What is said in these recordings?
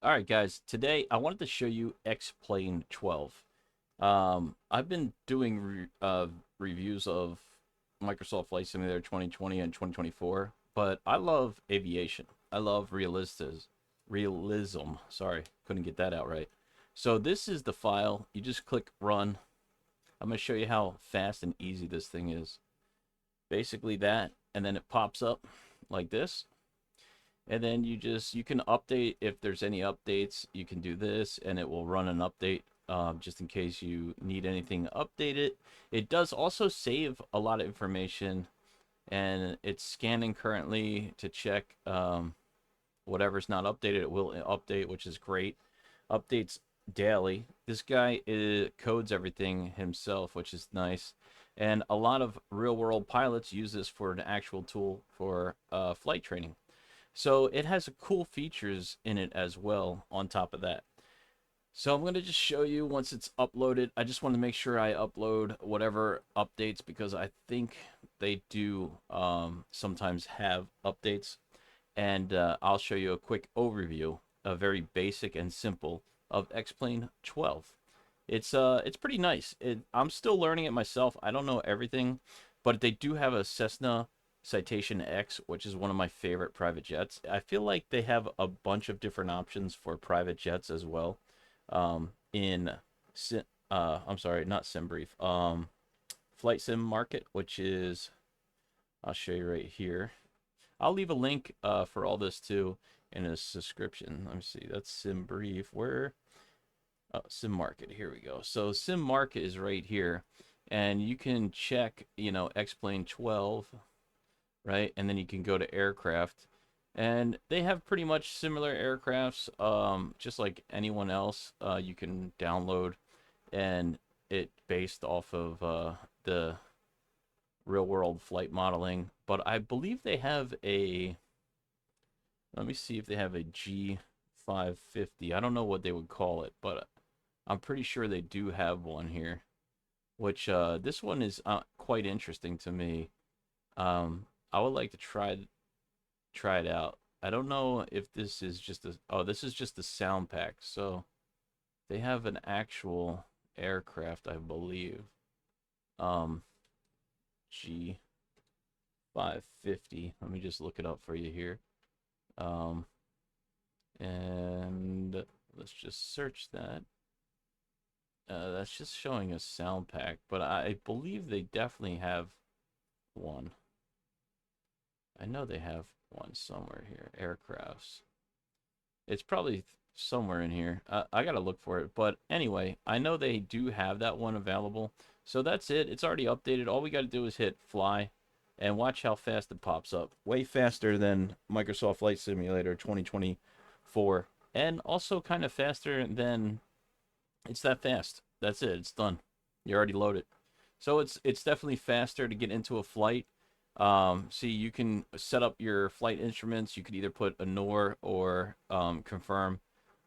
All right, guys. Today I wanted to show you X-Plane 12. I've been doing reviews of Microsoft Flight Simulator 2020 and 2024, but I love aviation. I love realism. Sorry, couldn't get that out right. So this is the file. You just click run. I'm going to show you how fast and easy this thing is. Basically that, and then it pops up like this. And then you can update if there's any updates. You can do this and it will run an update just in case you need anything updated. It does also save a lot of information, and it's scanning currently to check whatever's not updated. It will update, which is great. Updates daily. This guy codes everything himself, which is nice. And a lot of real world pilots use this for an actual tool for flight training. So it has cool features in it as well on top of that. So I'm going to just show you once it's uploaded. I just want to make sure I upload whatever updates because I think they do sometimes have updates. And I'll show you a quick overview, a very basic and simple of X-Plane 12. It's pretty nice. I'm still learning it myself. I don't know everything, but they do have a Cessna Citation X, which is one of my favorite private jets. I feel like they have a bunch of different options for private jets as well. In I'm sorry, not SimBrief. Flight Sim Market, which is I'll show you right here. I'll leave a link for all this too in a subscription. Let me see. That's SimBrief. Where Sim Market. Here we go. So Sim Market is right here, and you can check, X-Plane 12, right? And then you can go to aircraft, and they have pretty much similar aircrafts, just like anyone else. You can download, and it based off of the real world flight modeling. But I believe they have a. Let me see if they have a G550. I don't know what they would call it, but I'm pretty sure they do have one here, which this one is quite interesting to me. I would like to try it out. I don't know if this is just a this is just a sound pack. So they have an actual aircraft, I believe. Um, G550. Let me just look it up for you here. Um, and let's just search that. That's just showing a sound pack, but I believe they definitely have one. I know they have one somewhere here. Aircrafts. It's probably somewhere in here. I gotta look for it. But anyway, I know they do have that one available. So that's it. It's already updated. All we gotta do is hit fly and watch how fast it pops up. Way faster than Microsoft Flight Simulator 2024. And also kind of faster than it's that fast. That's it. It's done. You already loaded. So it's definitely faster to get into a flight. See, you can set up your flight instruments. You could either put ignore or confirm.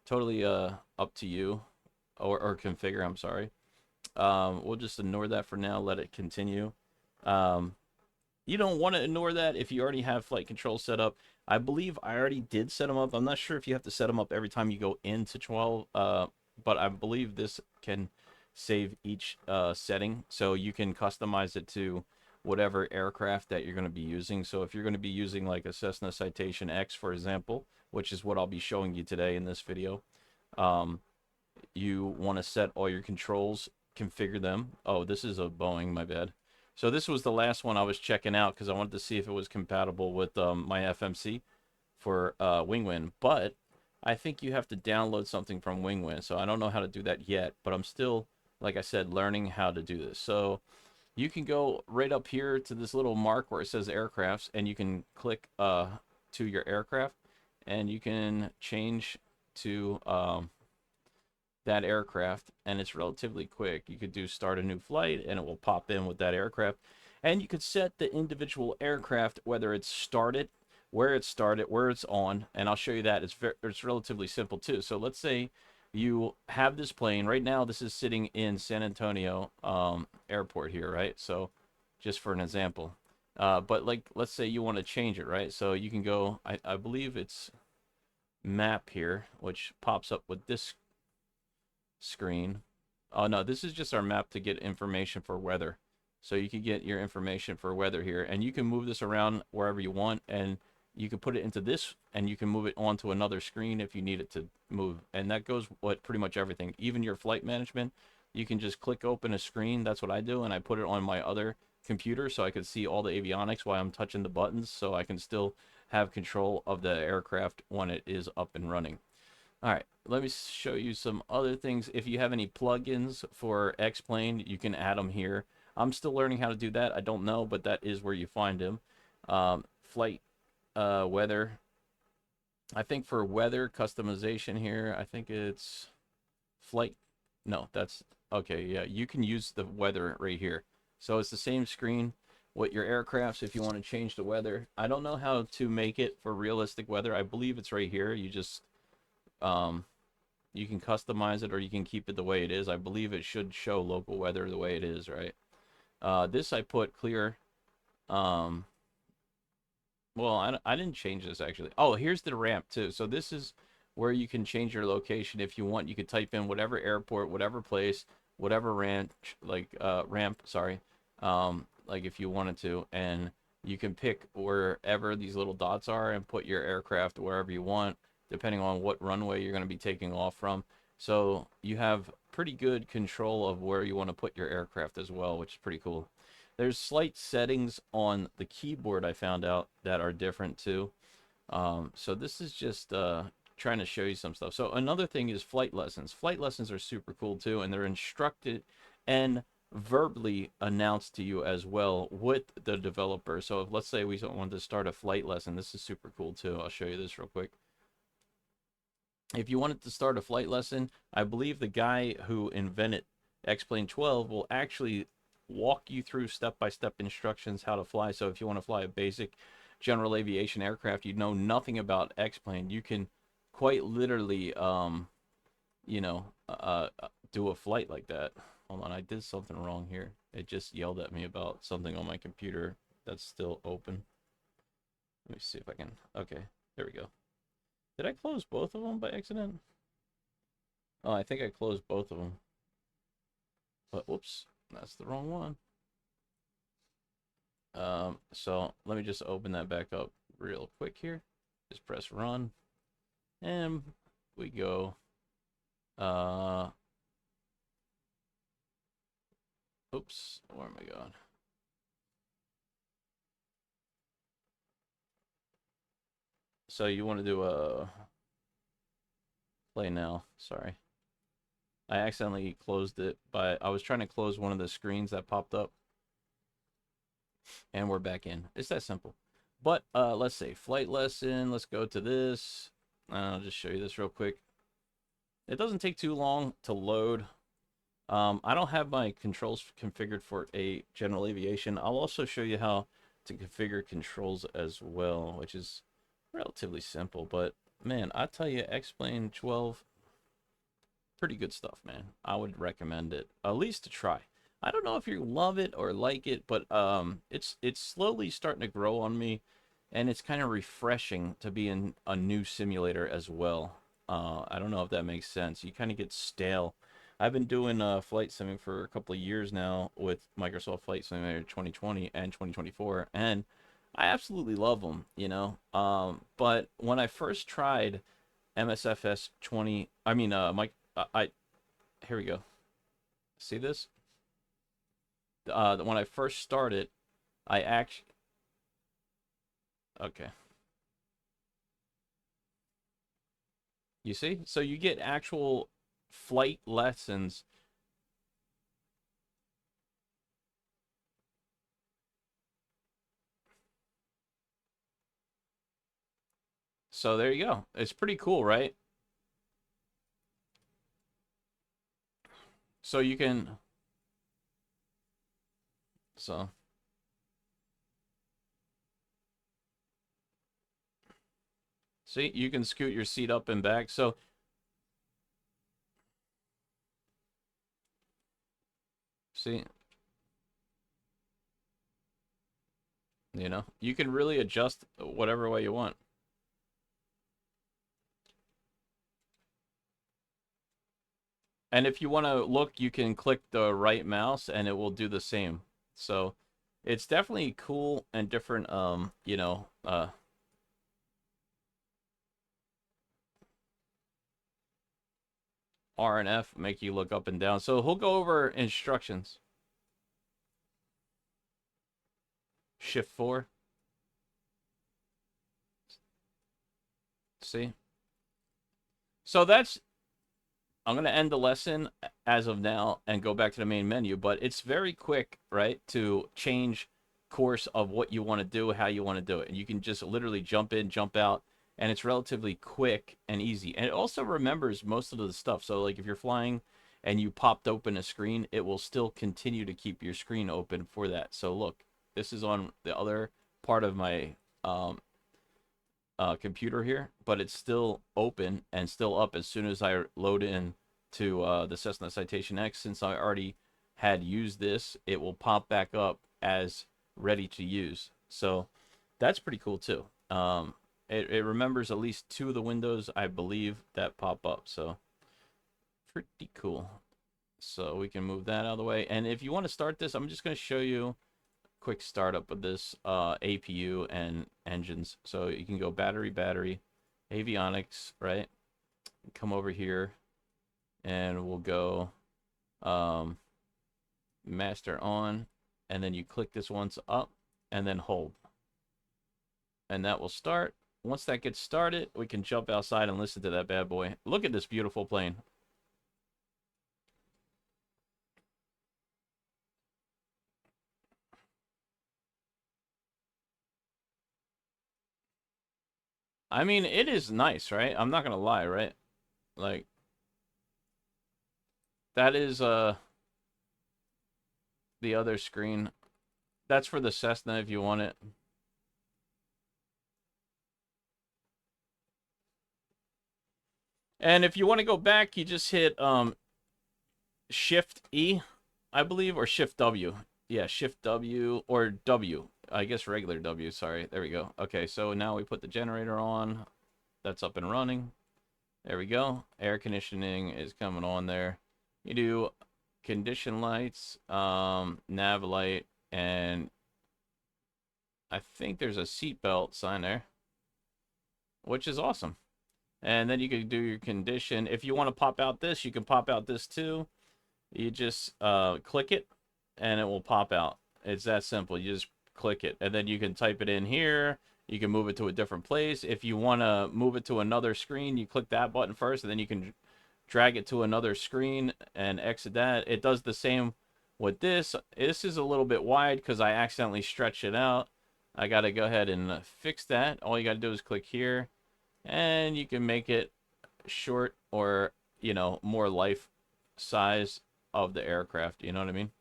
Totally up to you, or configure. I'm sorry. We'll just ignore that for now. Let it continue. Um, you don't want to ignore that if you already have flight control set up. I believe I already did set them up. I'm not sure if you have to set them up every time you go into 12, but I believe this can save each setting, so you can customize it to whatever aircraft that you're going to be using. So if you're going to be using like a Cessna Citation X, for example, which is what I'll be showing you today in this video, um, you want to set all your controls, configure them. Oh, this is a Boeing, my bad. So this was the last one I was checking out because I wanted to see if it was compatible with my FMC for Wingwin. But I think you have to download something from Wingwin. So I don't know how to do that yet, but I'm still, like I said, learning how to do this. So you can go right up here to this little mark where it says aircrafts, and you can click to your aircraft, and you can change to that aircraft, and it's relatively quick. You could do start a new flight and it will pop in with that aircraft, and you could set the individual aircraft, whether it's started, where it's on, and I'll show you that. It's relatively simple too. So let's say you have this plane right now. This is sitting in San Antonio airport here, right? So just for an example, but like let's say you want to change it, right? So you can go, I believe it's map here, which pops up with this screen. Oh no, this is just our map to get information for weather. So you can get your information for weather here, and you can move this around wherever you want, and you can put it into this, and you can move it onto another screen if you need it to move. And that goes with pretty much everything, even your flight management. You can just click open a screen. That's what I do, and I put it on my other computer so I can see all the avionics while I'm touching the buttons, so I can still have control of the aircraft when it is up and running. All right, let me show you some other things. If you have any plugins for X-Plane, you can add them here. I'm still learning how to do that. I don't know, but that is where you find them. Flight weather. I think for weather customization here, I think it's flight. No, that's okay. Yeah, you can use the weather right here. So it's the same screen with your aircrafts if you want to change the weather. I don't know how to make it for realistic weather. I believe it's right here. You just you can customize it or you can keep it the way it is. I believe it should show local weather the way it is, right? This I put clear. Um, well, I didn't change this actually. Oh, here's the ramp too. So this is where you can change your location if you want. You could type in whatever airport, whatever place, whatever ranch, like ramp, sorry. Like if you wanted to, and you can pick wherever these little dots are and put your aircraft wherever you want, depending on what runway you're going to be taking off from. So you have pretty good control of where you want to put your aircraft as well, which is pretty cool. There's slight settings on the keyboard I found out that are different too. So this is just trying to show you some stuff. So another thing is flight lessons. Flight lessons are super cool too, and they're instructed and verbally announced to you as well with the developer. So if, let's say we want to start a flight lesson, this is super cool too. I'll show you this real quick. If you wanted to start a flight lesson, I believe the guy who invented X-Plane 12 will actually walk you through step-by-step instructions how to fly. So if you want to fly a basic general aviation aircraft, you know nothing about X-Plane, you can quite literally, you know, do a flight like that. Hold on, I did something wrong here. It just yelled at me about something on my computer that's still open. Let me see if I can. Okay, there we go. Did I close both of them by accident? Oh, I think I closed both of them. But whoops, that's the wrong one. So let me just open that back up real quick here. Just press run. And we go. Oops, where am I going? So you want to do a play now, sorry. I accidentally closed it, but I was trying to close one of the screens that popped up. And we're back in. It's that simple. But let's say flight lesson. Let's go to this. I'll just show you this real quick. It doesn't take too long to load. I don't have my controls configured for a general aviation. I'll also show you how to configure controls as well, which is relatively simple. But man, I tell you, X-Plane 12, pretty good stuff, man. I would recommend it, at least to try. I don't know if you love it or like it, but it's slowly starting to grow on me, and it's kind of refreshing to be in a new simulator as well. I don't know if that makes sense. You kind of get stale. I've been doing flight simming for a couple of years now with Microsoft Flight Simulator 2020 and 2024, and I absolutely love them, you know. But when I first tried MSFS 20, I mean, here we go. See this? When I first started, I actually, okay. You see? So you get actual flight lessons. So there you go. It's pretty cool, right? So you can, so see, you can scoot your seat up and back. So see, you know, you can really adjust whatever way you want. And if you want to look, you can click the right mouse and it will do the same. So it's definitely cool and different, R and F make you look up and down. So he'll go over instructions. Shift 4. See? So I'm going to end the lesson as of now and go back to the main menu, but it's very quick, right, to change course of what you want to do, how you want to do it. And you can just literally jump in, jump out, and it's relatively quick and easy. And it also remembers most of the stuff. So like if you're flying and you popped open a screen, it will still continue to keep your screen open for that. So look, this is on the other part of my computer here, but it's still open and still up as soon as I load in to the Cessna Citation X. Since I already had used this, it will pop back up as ready to use. So that's pretty cool too. It remembers at least 2 of the windows, I believe, that pop up. So pretty cool. So we can move that out of the way. And if you want to start this, I'm just going to show you quick startup of this APU and engines. So you can go battery, avionics, right? Come over here and we'll go master on, and then you click this once up and then hold. And that will start. Once that gets started, we can jump outside and listen to that bad boy. Look at this beautiful plane. I mean, it is nice, right? I'm not gonna lie, right? Like, that is the other screen. That's for the Cessna if you want it. And if you want to go back, you just hit Shift E, I believe, or Shift W. Yeah, Shift W or W. I guess regular W, sorry. There we go. Okay, so now we put the generator on. That's up and running. There we go. Air conditioning is coming on there. You do condition lights, nav light, and I think there's a seatbelt sign there, which is awesome. And then you can do your condition. If you want to pop out this, you can pop out this too. You just click it, and it will pop out. It's that simple. You just click it, and then you can type it in here. You can move it to a different place. If you want to move it to another screen, you click that button first, and then you can drag it to another screen and exit that. It does the same with this. This is a little bit wide because I accidentally stretched it out. I got to go ahead and fix that. All you got to do is click here, and you can make it short or, more life size of the aircraft. You know what I mean?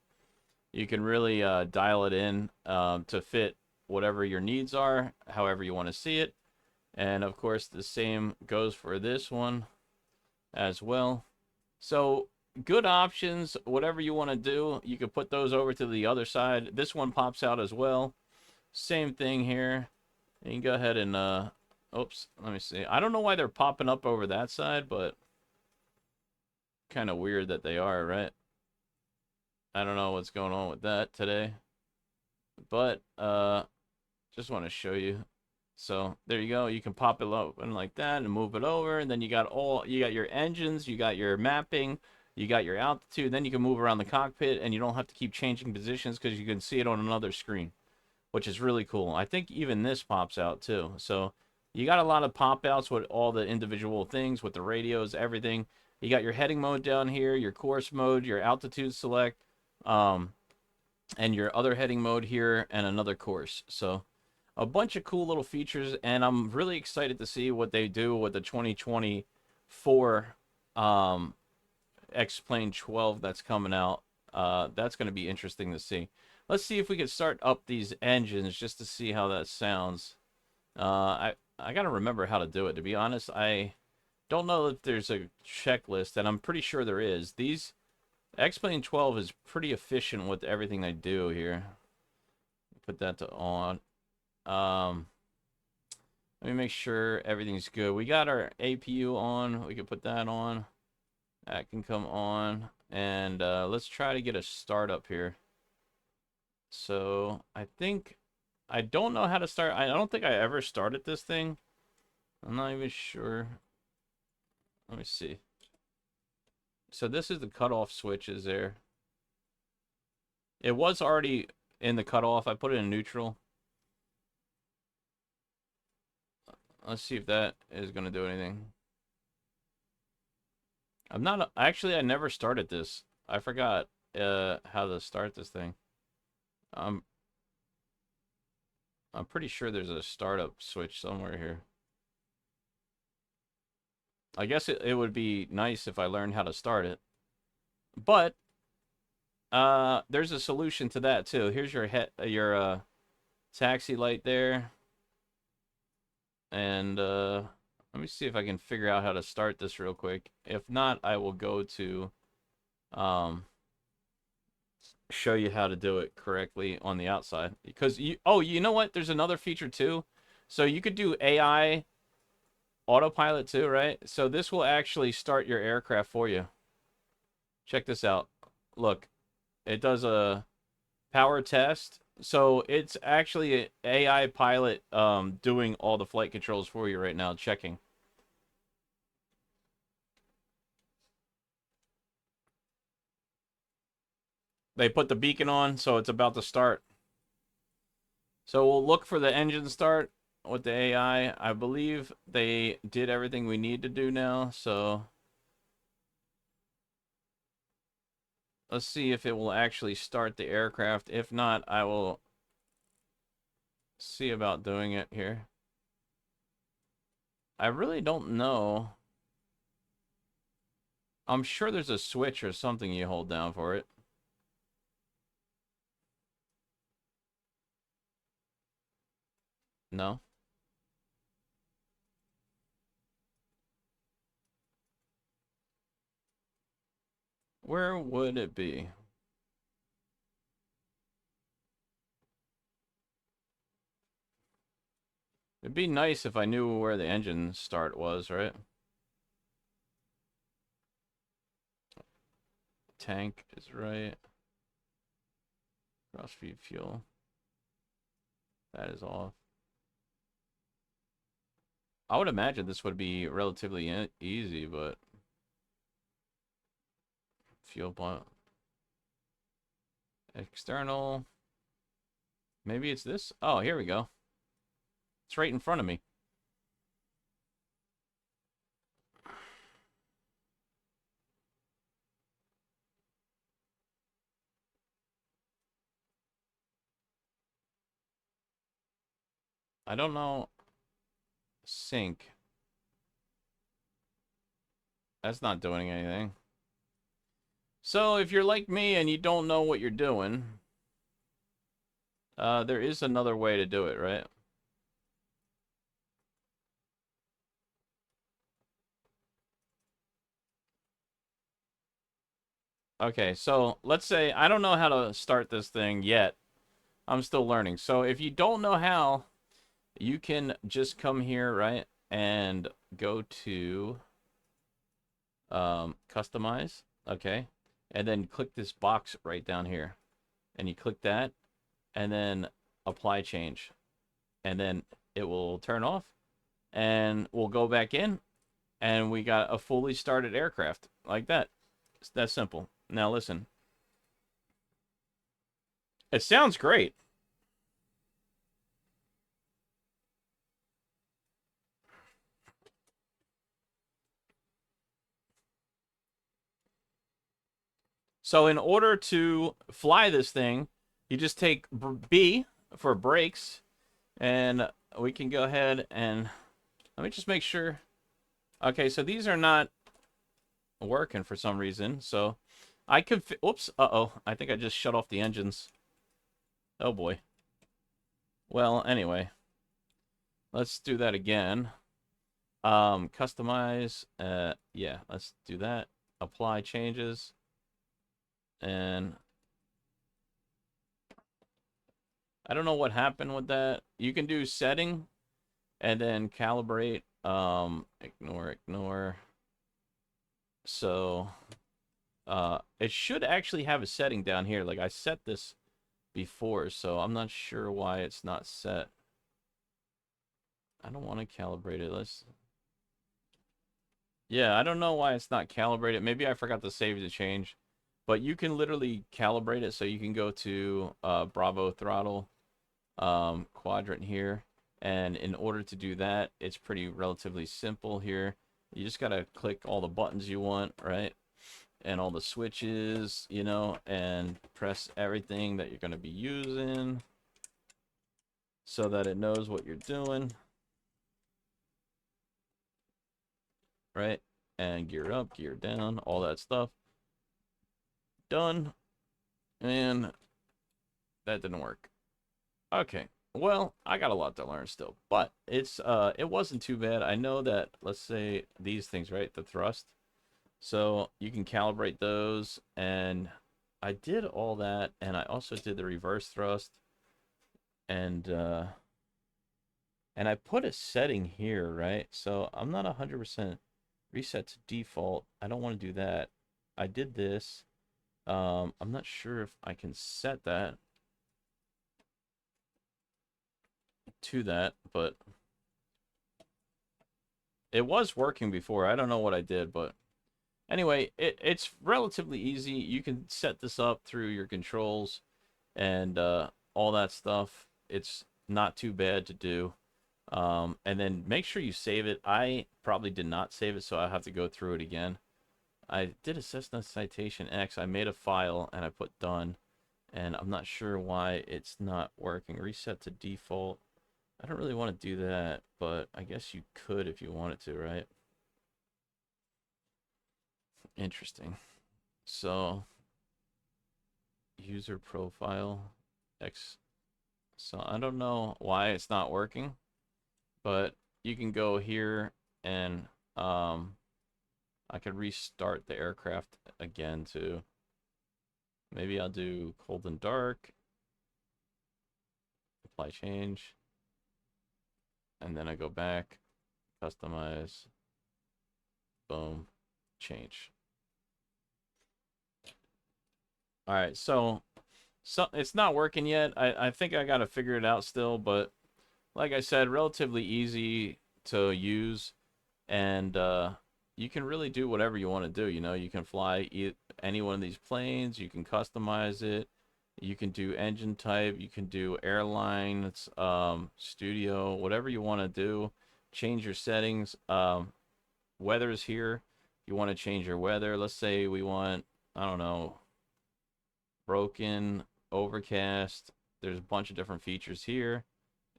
You can really dial it in to fit whatever your needs are, however you want to see it. And of course, the same goes for this one as well. So good options, whatever you want to do, you can put those over to the other side. This one pops out as well. Same thing here. You can go ahead and, oops, let me see. I don't know why they're popping up over that side, but kind of weird that they are, right? I don't know what's going on with that today, but just want to show you. So there you go. You can pop it open like that and move it over, and then you got your engines, you got your mapping, you got your altitude. Then you can move around the cockpit, and you don't have to keep changing positions because you can see it on another screen, which is really cool. I think even this pops out too. So you got a lot of pop outs with all the individual things, with the radios, everything. You got your heading mode down here, your course mode, your altitude select, and your other heading mode here, and another course. So a bunch of cool little features, and I'm really excited to see what they do with the 2024 X-Plane 12 that's coming out. That's going to be interesting to see. Let's see if we can start up these engines just to see how that sounds. I got to remember how to do it. To be honest, I don't know if there's a checklist, and I'm pretty sure there is. These X-Plane 12 is pretty efficient with everything they do here. Put that to on. Let me make sure everything's good. We got our APU on. We can put that on. That can come on. And let's try to get a start up here. So I think, I don't know how to start. I don't think I ever started this thing. I'm not even sure. Let me see. So this is the cutoff switches there. It was already in the cutoff. I put it in neutral. Let's see if that is going to do anything. I'm not, actually, I never started this. I forgot how to start this thing. I'm pretty sure there's a startup switch somewhere here. I guess it would be nice if I learned how to start it. But there's a solution to that too. Here's your taxi light there. And let me see if I can figure out how to start this real quick. If not, I will go to show you how to do it correctly on the outside. Because you know what? There's another feature too. So you could do AI autopilot too, right? So this will actually start your aircraft for you. Check this out. Look, it does a power test. So it's actually an AI pilot doing all the flight controls for you right now, checking. They put the beacon on, so it's about to start. So we'll look for the engine start with the AI. I believe they did everything we need to do now, so let's see if it will actually start the aircraft. If not, I will see about doing it here. I really don't know. I'm sure there's a switch or something you hold down for it. No? Where would it be? It'd be nice if I knew where the engine start was, right? Tank is right. Cross feed fuel. That is off. I would imagine this would be relatively easy, but fuel pump. External. Maybe it's this? Oh, here we go. It's right in front of me. I don't know. Sync. That's not doing anything. So if you're like me and you don't know what you're doing, there is another way to do it, right? Okay, so let's say I don't know how to start this thing yet. I'm still learning. So if you don't know how, you can just come here, right? And go to customize. Okay. And then click this box right down here. And you click that and then apply change. And then it will turn off and we'll go back in and we got a fully started aircraft like that. It's that simple. Now listen. It sounds great. So in order to fly this thing, you just take B for brakes, and we can go ahead and let me just make sure. Okay, so these are not working for some reason. So I could, whoops, uh-oh, I think I just shut off the engines. Oh boy. Well, anyway, let's do that again. Customize, yeah, let's do that. Apply changes. And I don't know what happened with that. You can do setting and then calibrate. Ignore. So it should actually have a setting down here. Like I set this before, so I'm not sure why it's not set. I don't want to calibrate it. Yeah, I don't know why it's not calibrated. Maybe I forgot to save the change. But you can literally calibrate it, so you can go to Bravo throttle quadrant here. And in order to do that, it's pretty relatively simple here. You just got to click all the buttons you want, right? And all the switches, you know, and press everything that you're going to be using so that it knows what you're doing, right? And gear up, gear down, all that stuff. Done. And that didn't work. Okay. Well, I got a lot to learn still, but it wasn't too bad. I know that, let's say these things, right? The thrust. So you can calibrate those, and I did all that, and I also did the reverse thrust, and I put a setting here, right? So I'm not 100% reset to default. I don't want to do that. I did this. I'm not sure if I can set that to that, but it was working before. I don't know what I did, but anyway, it's relatively easy. You can set this up through your controls and all that stuff. It's not too bad to do. And then make sure you save it. I probably did not save it, so I'll have to go through it again. I did a Cessna Citation X. I made a file and I put done, and I'm not sure why it's not working. Reset to default. I don't really want to do that, but I guess you could if you wanted to, right? Interesting. So, user profile X. So I don't know why it's not working, but you can go here and I could restart the aircraft again too. Maybe I'll do cold and dark, apply change, and then I go back, customize, boom, change. All right, so it's not working yet. I think I got to figure it out still, but like I said, relatively easy to use, and you can really do whatever you want to do. You know, you can fly any one of these planes, you can customize it, you can do engine type, you can do airlines, studio, whatever you want to do. Change your settings. Weather's here. You want to change your weather. Let's say we want, I don't know, broken, overcast. There's a bunch of different features here.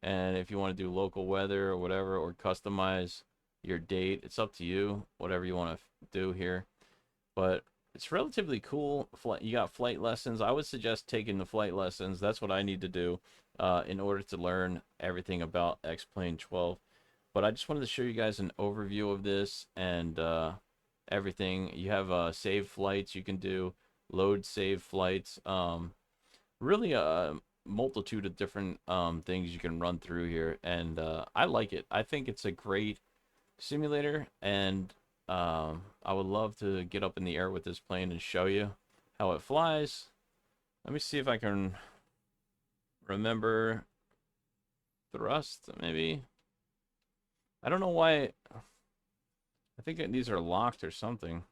And if you want to do local weather or whatever, or customize your date, it's up to you, whatever you want to do here. But it's relatively cool. You got flight lessons. I would suggest taking the flight lessons. That's what I need to do in order to learn everything about X-Plane 12. But I just wanted to show you guys an overview of this and everything. You have save flights you can do, load save flights. Really a multitude of different things you can run through here, and I like it. I think it's a great simulator, and I would love to get up in the air with this plane and show you how it flies. Let me see if I can remember thrust, maybe. I don't know why. I think these are locked or something.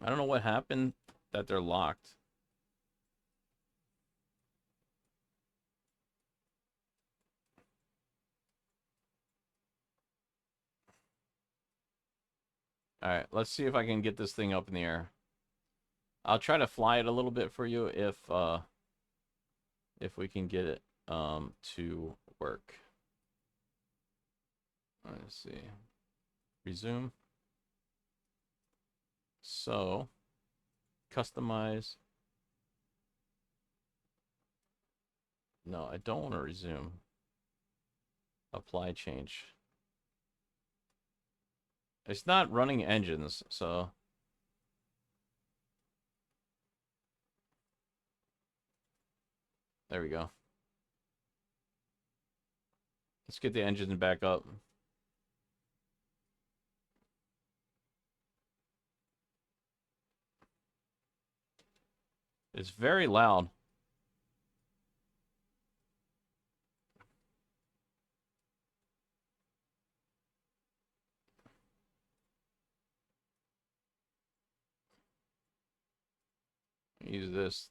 I don't know what happened that they're locked. All right, let's see if I can get this thing up in the air. I'll try to fly it a little bit for you if we can get it to work. Let's see. Resume. So, customize. No, I don't want to resume. Apply change. It's not running engines, so there we go. Let's get the engine back up. It's very loud. Use this.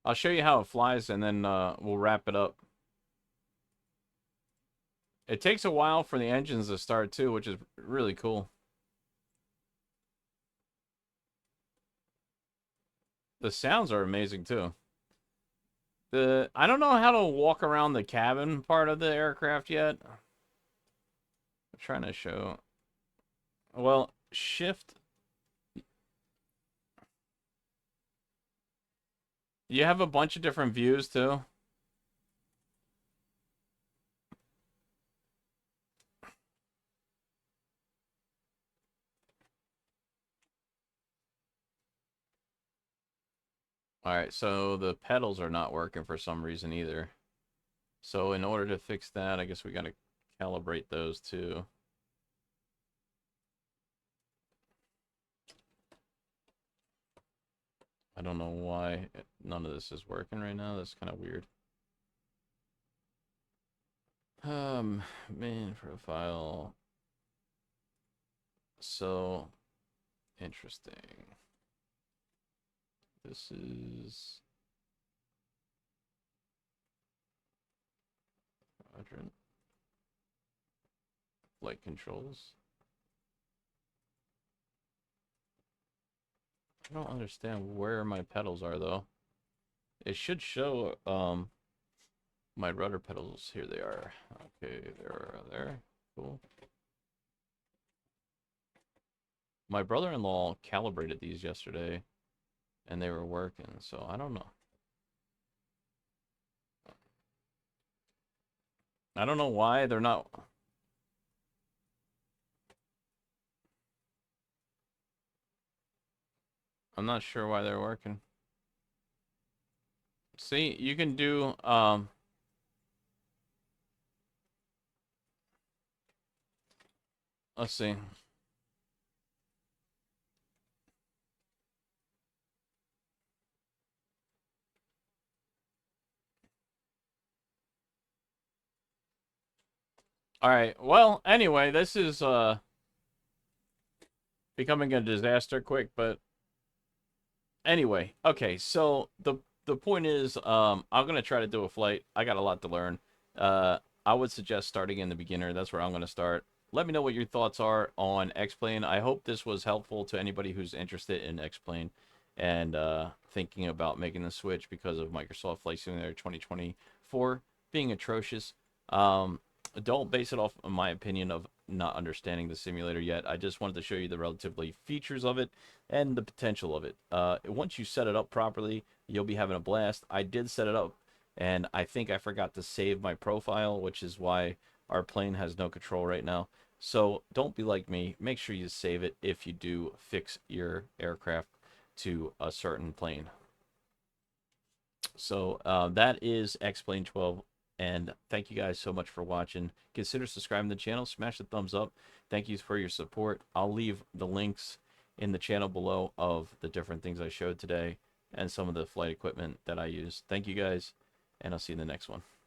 I'll show you how it flies, and then we'll wrap it up. It takes a while for the engines to start, too, which is really cool. The sounds are amazing, too. I don't know how to walk around the cabin part of the aircraft yet. I'm trying to show. Well, shift. You have a bunch of different views, too. Alright, so the pedals are not working for some reason either. So in order to fix that, I guess we gotta calibrate those too. I don't know why none of this is working right now. That's kind of weird. Main profile. So interesting. This is quadrant. Flight controls. I don't understand where my pedals are though. It should show my rudder pedals. Here they are. Okay, they're there. Cool. My brother-in-law calibrated these yesterday and they were working, so I don't know. I don't know why they're not. I'm not sure why they're working. See, you can do let's see. All right. Well, anyway, this is becoming a disaster quick, but anyway, okay. So the point is I'm going to try to do a flight. I got a lot to learn. I would suggest starting in the beginner. That's where I'm going to start. Let me know what your thoughts are on X-Plane. I hope this was helpful to anybody who's interested in X-Plane and thinking about making the switch because of Microsoft Flight Simulator 2024 being atrocious. Don't base it off of my opinion of not understanding the simulator yet. I just wanted to show you the relatively features of it and the potential of it. Once you set it up properly, you'll be having a blast. I did set it up, and I think I forgot to save my profile, which is why our plane has no control right now. So don't be like me. Make sure you save it if you do fix your aircraft to a certain plane. So that is X-Plane 12. And thank you guys so much for watching. Consider subscribing to the channel. Smash the thumbs up. Thank you for your support. I'll leave the links in the channel below of the different things I showed today and some of the flight equipment that I use. Thank you guys, and I'll see you in the next one.